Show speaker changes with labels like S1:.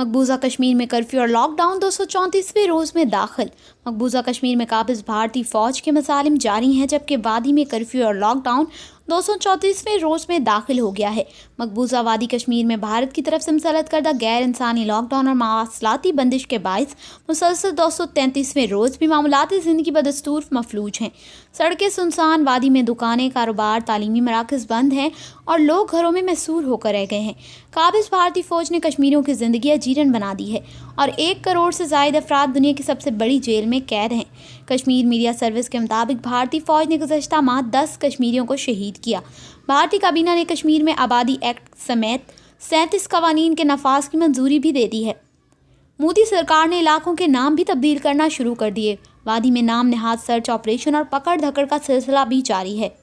S1: मकबूजा कश्मीर में कर्फ्यू और लॉकडाउन 234वें रोज में दाखिल। मकबूजा कश्मीर में काबिज भारतीय फौज के मसालिम जारी हैं, जबकि वादी में कर्फ्यू और लॉकडाउन 234वें रोज में दाखिल हो गया है। मकबूजा वादी कश्मीर में भारत की तरफ से मुसल्लत करदा गैर इंसानी लॉकडाउन और मवासलाती बंदिश के बायस मुसलसल 233वें रोज भी मामूलाती ज़िंदगी बदस्तूर मफलूज हैं। सड़कें सुनसान, वादी में दुकानें, कारोबार, तालीमी मराकज़ बंद हैं और लोग घरों में महसूर होकर रह गए हैं। काबिज भारतीय फ़ौज ने कश्मीरियों की ज़िंदगी अजीरन बना दी है और 1 करोड़ से ज़ायद अफराद दुनिया की सबसे बड़ी जेल में कैद हैं। कश्मीर मीडिया सर्विस के मुताबिक भारतीय फ़ौज ने गुज़श्ता माह 10 कश्मीरियों को शहीद किया। भारतीय काबीना ने कश्मीर में आबादी एक्ट समेत 37 कवानीन के नफाज की मंजूरी भी दे दी है। मोदी सरकार ने इलाकों के नाम भी तब्दील करना शुरू कर दिए। वादी में नाम नहाज सर्च ऑपरेशन और पकड़ धकड़ का सिलसिला भी जारी है।